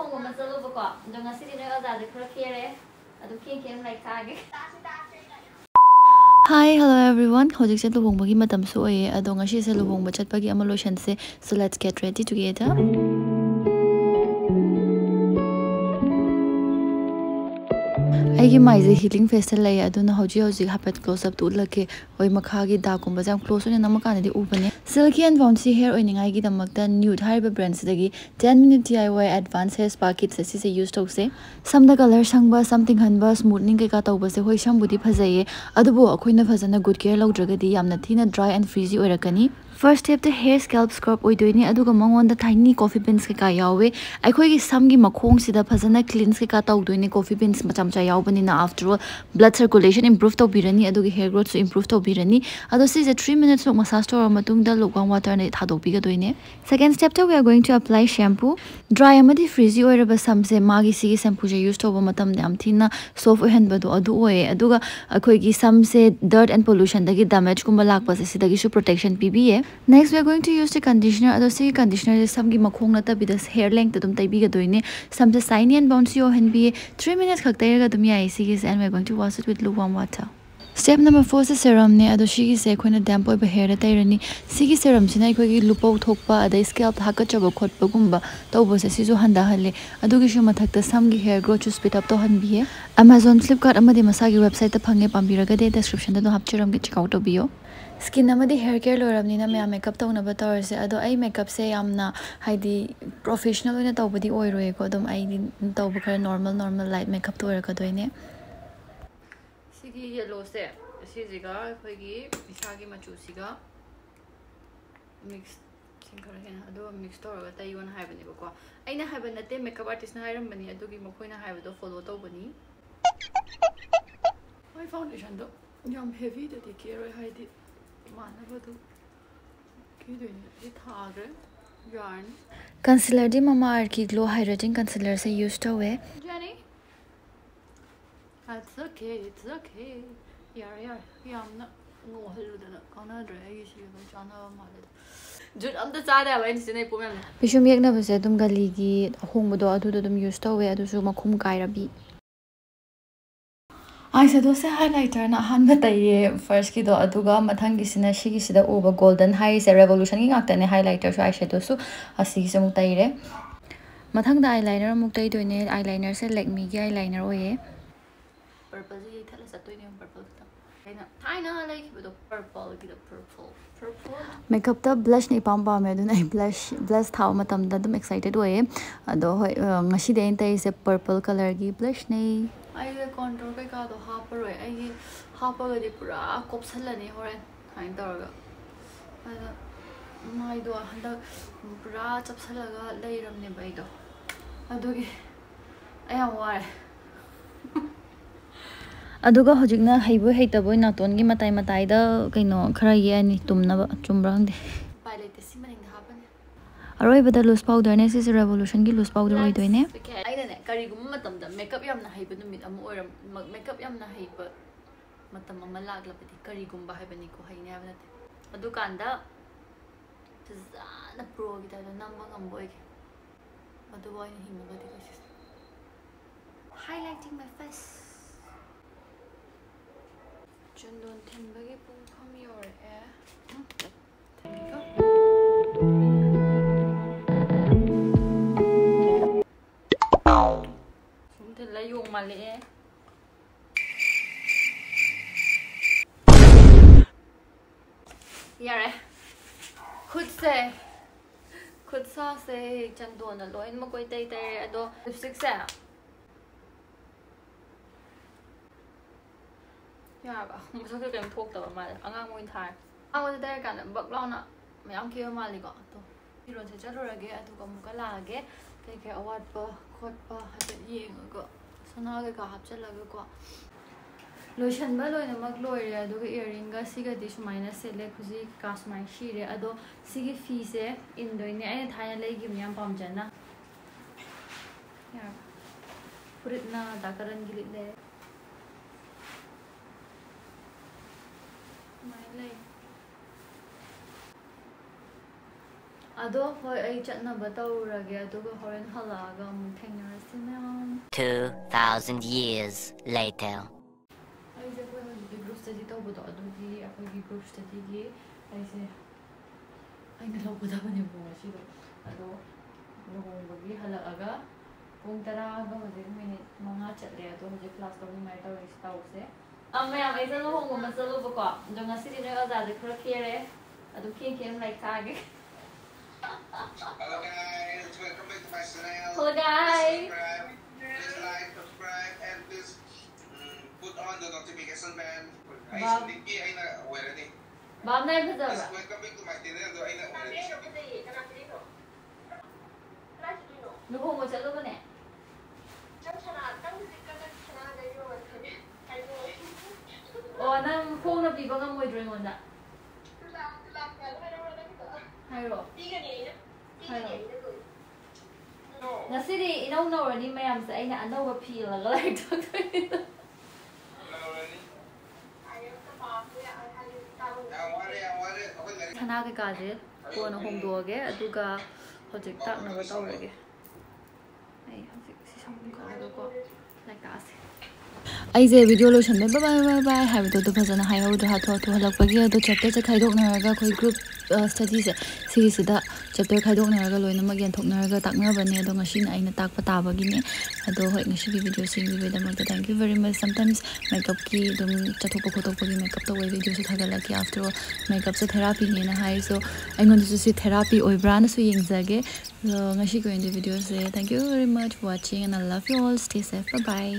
Luhongba masalubako. Dong ngasi dinner azad khara khere. Adu king like thage. Hi, hello everyone. Hojik se luhongba gi matam su oye. Ado ngashi se luhongba chatpa gi amaloshan se. So let's get ready together. I my healing facial lay aduna hoji hoji hapet close up to lake oi makhagi da kumba jam close ne namakane di ubane silky and bouncy hair oiningai gi damakta NEUD Hair brands dagi 10-minute DIY advanced hair spa kit se use to se some the color sangba something hanba smoothing ke ka tawba se hoi shambudi phajaye adubo akhoina phajana good care lawdragadi yamna thina dry and frizzy oirakani. First step the hair scalp scrub oidoini aduga mangon da tiny coffee beans ke ka yawe aikhoi gi samgi makhong sida phajana cleanse ke ka tawdoini coffee beans macham cha yawbani na after all blood circulation improve to birani adugi hair growth so improve to birani ado si 3 minutes of massage to matung da lukewarm water ne thadok bi ga doine. Second step we are going to apply shampoo dry amadi frizzy oiraba samse magi si shampoo je use to ba matam dam thina soft ohen badu adu oe aduga akhoi gi samse dirt and pollution dagi damage kumba lakpa se sidagi su protection pba. Next we are going to use the conditioner ado si conditioner is samgi makhong na ta bidas hair length dum tai bi ga doine samse shiny and bouncy ohen bi 3 minutes khak tai ga dum yai si and we are going to wash it with lukewarm water. Step number 4 is serum ne ado shigi se khoina damp oiba hair da tairani sigi serum sina khoi gi lupo thokpa adai scalp haka chaba khotpa gumba tawbo se siju handa halle adugi shu mathakta samgi hair growth to speed up to han bi Amazon Flipkart amadi masagi website ta phange pambiraga de description da no hapchiram gi check out to biyo. Skin amadi hair care loramni na mya makeup tawna ba tawrse ado ai makeup se yamna haidi professional oina tawbadi oiroi ko dum ai tawba khara normal light makeup to oraka doine. Sigi yellow se sijiga khoi isagi machu siga mix sinkara hen ado mix toraga tayona haibani bako aina haibana te makeup artist na hairam bani adugi mokhoina haibado follow tawbani. My foundation do yam heavy da dikero haidi manabadu kidoini thagre yarn Concealer di Mama Earth glow hydrating concealer se use to we Jenny. It's okay. Yeah. I'm not no heludana. Kana dre isi no chana malad. Jut am da chada ba insi nei pumem. Bishum yekna base dum gali gi hongbodo adu dum use to we adu su makhum kairabi. I said those highlighter na ahanba tai first ki do aduga mathang gi sina shigi sida over golden high se revolution gi ngakta ne highlighter so eyeshadow su asi se muk tai re mathang da eyeliner muk tai doine eyeliner se Lakme gi eyeliner oye Purple ji thala satoi ne purple ta aina like with purple gi the purple makeup ta blush nei pam me dun ai blush thaw matam da dum excited oye ado hoi ngasi de tai se purple color gi blush nei ai the contour kai ka do happeroi ai happaga di pura kopsalani horen hain taraga ada mai do handa pura chapsalaga leiramne bai do adugi ai am ware aduga hojikna haibu heitabo naton gi matai da kaino khara ye ani tumna chumbra hangde pilot simaning hapane aroi bada loose powder ne is revolution gi loose powder oi doine ai ne kari gum matam da makeup yamna haiba numit am oiram makeup yamna haiba matam ama laglapati kari gum ba haibani ko haine habnate adu kanda tazana pro gi da namba ngamboi adu wai ni himma ga di highlighting my face Jundon tenbagi pung pham yore Sumten la yung mali Yare khud sa se Jundon na loin ma koi tai ado lipstick se Yeah, muso ke kem thok ta ma angang moin thai aw da kan bak law na mayam ke ma li ko to iron se chalo rage atu ka muka la ge ke award pa khot pa ha ye ko sana ge ka hap chala ge ko lotion ba loi na mak loi re adu ge earring ga si ga di sumaina se le khuji ka smai shi re ado si ge fee se in doi ne ai thai na le gi myam pam jana ya purit na dakaran gi le ꯑꯗꯣ ꯍꯣꯏ ꯑꯩ ꯆꯠꯅꯕ ꯇꯧꯔꯒꯦ ꯑꯗꯨꯒ ꯍꯣꯔꯦꯟ ꯍꯜꯂꯛꯑꯒ ꯑꯃꯨꯛ ꯊꯦꯡꯅꯔꯁꯤ ꯃꯌꯥꯝ 2000 years later ꯑꯩꯁꯦ ꯑꯩꯈꯣꯏ ꯍꯧꯖꯤꯛꯀꯤ ꯒ꯭ꯔꯨꯞ ꯁ꯭ꯇꯗꯤ ꯇꯧꯕꯗꯣ ꯑꯗꯨꯒꯤ ꯑꯩꯈꯣꯏꯒꯤ ꯒ꯭ꯔꯨꯞ ꯁ꯭ꯇꯗꯤꯒꯤ ꯑꯩꯁꯦ ꯑꯩꯅ ꯂꯧꯒꯗꯕꯅꯦꯕ ꯉꯁꯤꯗꯣ ꯑꯗꯣ ꯂꯨꯍꯣꯡꯕꯒꯤ ꯍꯜꯂꯛꯑꯒ ꯄꯨꯡ 10ꯒ ꯍꯧꯖꯤꯛ ꯃꯤꯅꯤꯠ 5 ꯆꯠꯂꯦ ꯑꯗꯣ ꯍꯧꯖꯤꯛ ꯀ꯭ꯂꯥꯁ ꯇꯧꯅꯤꯡꯉꯥꯏ ꯇꯧꯁꯦ ꯃꯌꯥꯝ ꯑꯩꯁꯦ ꯂꯨꯍꯣꯡꯕ ꯆꯠꯂꯨꯕꯀꯣ ꯑꯗꯣ ꯉꯁꯤꯗꯤ ꯅꯣꯏ ꯑꯣꯖꯥꯁꯦ ꯈꯔ ꯀꯦꯔꯦ ꯑꯗꯨ ꯈꯦꯡ ꯂꯥꯏꯛ ꯊꯥꯒꯦ. Hello guys, welcome back to my channel. Hello guys. Please like, subscribe, and please put on the notification bell. Hanndkki aina already. Bam nay phajaba. Welcome back to my channel. Do aina already. Luhongba chalubane. Oh, nang khongna piba ngamoidro ingonda. Hairo. Nasiri inau naurani mayamse aina anauba philaga like toktoina. Thana ke kaje kona hongdoge aduga hojik taknaba tawrage. Ai hojik si samung khaga ko like ase. ꯑꯩꯁꯦ video ꯂꯣꯏꯁꯟꯕ ꯕꯥꯏ ꯕꯥꯏ ꯍꯥꯏꯕꯗꯣ ꯐꯖꯅ ꯍꯥꯏꯍꯧꯗ꯭ꯔꯦ ꯍꯥꯊꯨ ꯍꯜꯂꯛꯄꯒꯤ ꯑꯗꯣ ꯆꯦꯞꯇꯔꯁꯦ ꯈꯥꯏꯗꯣꯛꯅꯔꯒ ꯑꯩꯈꯣꯏ group ꯁ꯭ꯇꯗꯤꯁꯦ ꯁꯤꯒꯤꯁꯤꯗ chapter ꯈꯥꯏꯗꯣꯛꯅꯔꯒ ꯂꯣꯏꯅꯃꯛ ꯌꯦꯟꯊꯣꯛꯅꯔꯒ ꯇꯥꯛꯅꯕꯅꯦ ꯑꯗꯣ ꯉꯁꯤꯅ ꯑꯩꯅ ꯇꯥꯛꯄ ꯇꯥꯕꯒꯤꯅꯦ ꯑꯗꯣ ꯍꯣꯏ ꯉꯁꯤꯒꯤ ꯚꯤꯗꯤꯑꯣ ꯌꯦꯡꯕꯤꯕꯒꯤꯗꯃꯛꯇ thank you very much sometimes ꯃꯦꯀꯞꯀꯤ ꯑꯗꯨꯝ ꯆꯠꯊꯣꯛꯄ ꯈꯣꯠꯇꯣꯛꯄꯒꯤ ꯃꯦꯀꯞ ꯇꯧꯕꯒꯤ ꯚꯤꯗꯤꯑꯣꯁꯨ ꯊꯥꯒꯠꯂꯛꯀꯦ ꯑꯥꯐꯇꯔ ꯑꯣꯜ ꯃꯦꯀꯞꯁꯦ ꯊꯦꯔꯥꯄꯤꯅꯦꯅ ꯍꯥꯏ ꯁꯣ ꯑꯩꯉꯣꯟꯗꯁꯨ ꯁꯤ ꯊꯦꯔꯥꯄꯤ ꯑꯣꯏꯕ꯭ꯔꯥꯅꯁꯨ ꯌꯦꯡꯖꯒꯦ ꯉꯁꯤꯒꯤ ꯑꯣꯏꯅꯗꯤ ꯚꯤꯗꯤꯑꯣꯁꯦ thank you very much watching and I love you all stay safe by